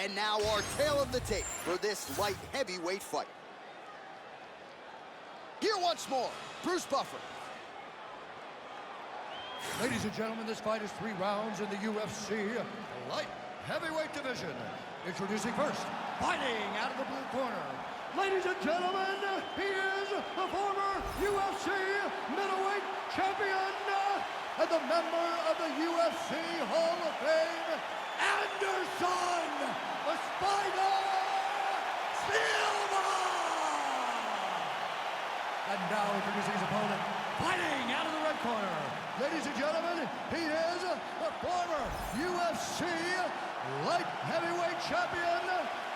And now our tale of the tape for this light heavyweight fight. Here once more, Bruce Buffer. Ladies and gentlemen, this fight is 3 rounds in the UFC light heavyweight division. Introducing first, fighting out of the blue corner. Ladies and gentlemen, he is the former UFC middleweight champion and the member of the UFC Hall of Fame, Anderson, the Spider Silva! And now introducing his opponent, fighting out of the red corner. Ladies and gentlemen, he is the former UFC light heavyweight champion,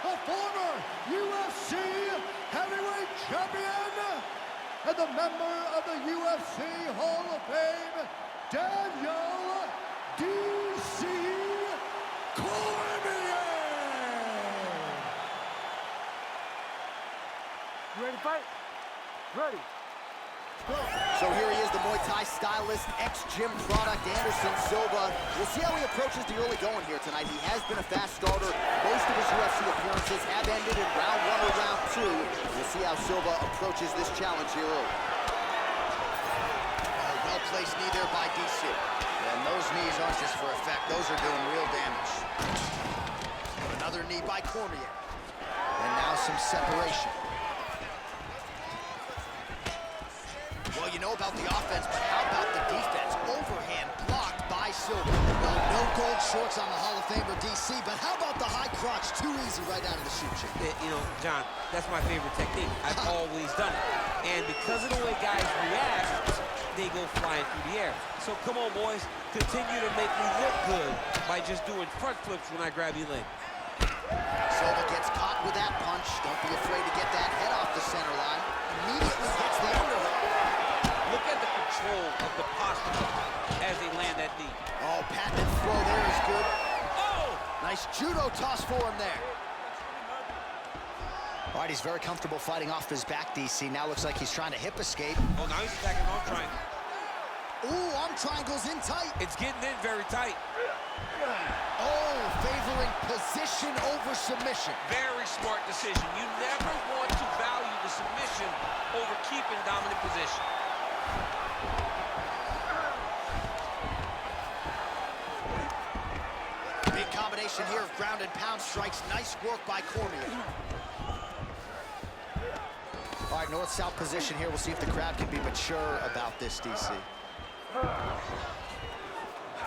the former UFC heavyweight champion, and the member of the UFC Hall of Fame, Daniel D.C. Cormier! You ready to fight? Ready. So here he is, the Muay Thai stylist, ex-gym product, Anderson Silva. We'll see how he approaches the early going here tonight. He has been a fast starter. Most of his UFC appearances have ended in round 1 or round 2. We'll see how Silva approaches this challenge here early. Well-placed knee there by DC. And those knees aren't just for effect. Those are doing real damage. Another knee by Cormier. And now some separation. Well, you know about the offense, but how about the defense? Overhand blocked by Silva. Well, no gold shorts on the Hall of Famer DC, but how about the high crotch? Too easy right out of the shoot chip. You know, John, that's my favorite technique. I've always done it. And because of the way guys react, they go flying through the air. So come on, boys. Continue to make me look good by just doing front flips when I grab your leg. Silva gets caught with that punch. Don't be afraid to get that head off the center line. Immediately gets the underhook. Look at the control of the posture as they land that knee. Oh, patented throw there is good. Oh! Nice judo toss for him there. All right, he's very comfortable fighting off his back, DC. Now looks like he's trying to hip escape. Oh, now he's attacking arm triangle. Ooh, arm triangle's in tight. It's getting in very tight. Oh, favoring position over submission. Very smart decision. You never want to value the submission over keeping dominant position. Big combination here of ground and pound strikes. Nice work by Cormier. All right, north-south position here. We'll see if the crowd can be mature about this, DC.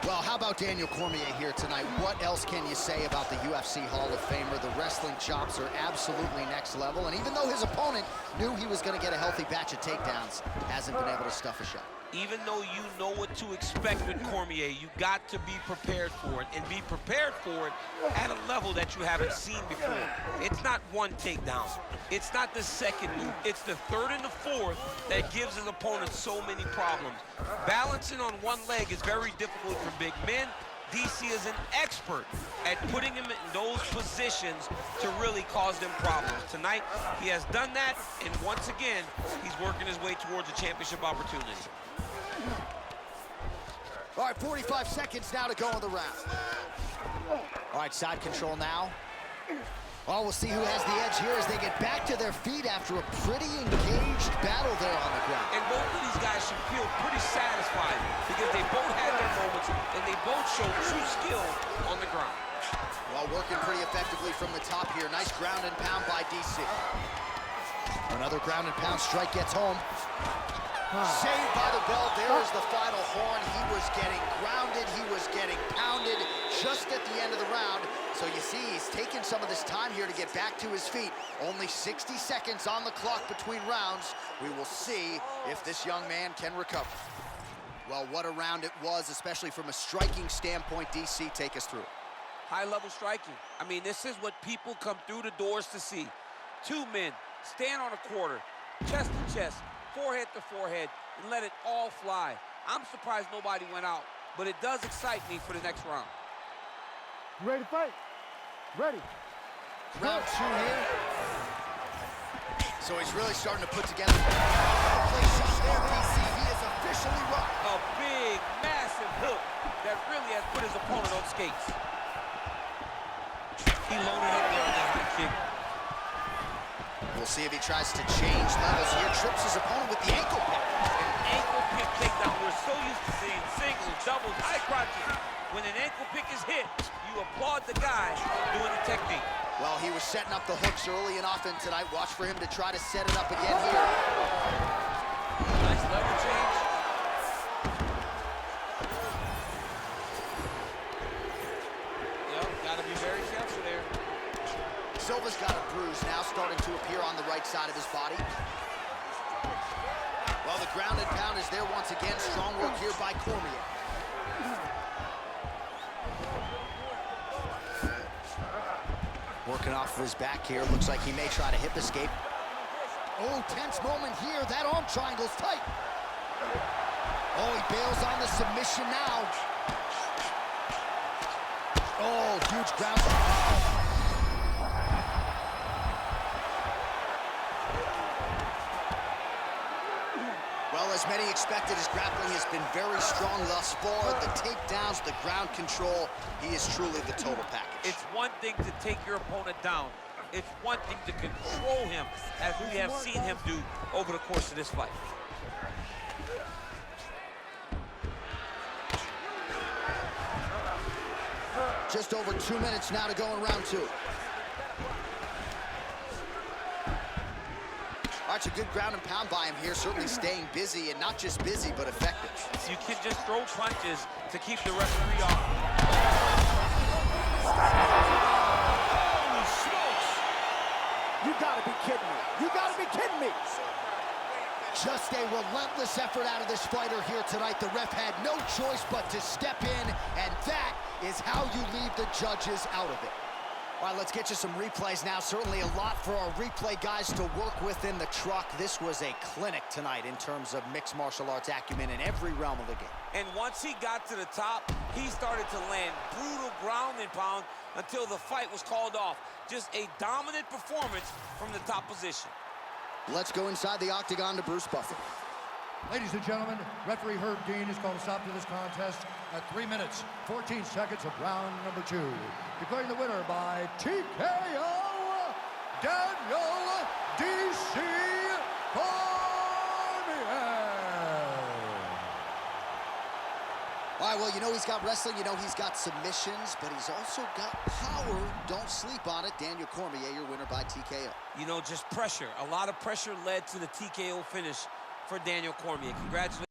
Well, how about Daniel Cormier here tonight? What else can you say about the UFC Hall of Famer? The wrestling chops are absolutely next level, and even though his opponent knew he was going to get a healthy batch of takedowns, hasn't been able to stuff a shot. Even though you know what to expect with Cormier, you got to be prepared for it, and be prepared for it at a level that you haven't seen before. It's not one takedown. It's not the second move. It's the third and the fourth that gives his opponent so many problems. Balancing on one leg is very difficult for big men. DC is an expert at putting him in those positions to really cause them problems. Tonight, he has done that, and once again, he's working his way towards a championship opportunity. All right, 45 seconds now to go in the round. All right, side control now. Well, we'll see who has the edge here as they get back to their feet after a pretty engaged battle there on the ground. And both of these guys should feel pretty satisfied because they both had their moments and they both showed true skill on the ground. Well, working pretty effectively from the top here. Nice ground and pound by DC. Another ground and pound strike gets home. Saved by the bell. There is the final horn. He was getting grounded. He was getting pounded just at the end of the round. So you see, he's taking some of this time here to get back to his feet. Only 60 seconds on the clock between rounds. We will see if this young man can recover. Well, what a round it was, especially from a striking standpoint. DC, take us through it. High-level striking. I mean, this is what people come through the doors to see. Two men stand on a quarter, chest to chest, forehead to forehead, and let it all fly. I'm surprised nobody went out, but it does excite me for the next round. You ready to fight? Ready. Round 2 here. So he's really starting to put together a play shot there, DC. He is officially rocked. A big, massive hook that really has put his opponent on skates. He loaded We'll see if he tries to change levels here. Trips his opponent with the ankle pick. An ankle pick takedown. We're so used to seeing singles, doubles, high crotches. When an ankle pick is hit, you applaud the guy doing the technique. Well, he was setting up the hooks early and often tonight. Watch for him to try to set it up again here. Nice level change. Yep, gotta be very careful there. Silva's got a bruise now starting to appear on the right side of his body. Well, the ground and pound is there once again. Strong work here by Cormier. Working off of his back here. Looks like he may try to hip escape. Oh, tense moment here. That arm triangle's tight. Oh, he bails on the submission now. Oh, huge ground. Well, as many expected, his grappling has been very strong thus far. The takedowns, the ground control, he is truly the total package. It's one thing to take your opponent down. It's one thing to control him, as we have seen him do over the course of this fight. Just over 2 minutes now to go in round two. All right, it's a good ground and pound by him here, certainly staying busy, and not just busy, but effective. So you can just throw punches to keep the referee off. Holy smokes! You gotta be kidding me. You gotta be kidding me. Just a relentless effort out of this fighter here tonight. The ref had no choice but to step in, and that is how you leave the judges out of it. All right, let's get you some replays now. Certainly a lot for our replay guys to work with in the truck. This was a clinic tonight in terms of mixed martial arts acumen in every realm of the game. And once he got to the top, he started to land brutal ground and pound until the fight was called off. Just a dominant performance from the top position. Let's go inside the octagon to Bruce Buffer. Ladies and gentlemen, referee Herb Dean has called a stop to this contest at 3 minutes, 14 seconds of round number 2. Declaring the winner by TKO, Daniel D.C. Cormier. All right, well, you know he's got wrestling, you know he's got submissions, but he's also got power. Don't sleep on it. Daniel Cormier, your winner by TKO. You know, just pressure. A lot of pressure led to the TKO finish for Daniel Cormier. Congratulations.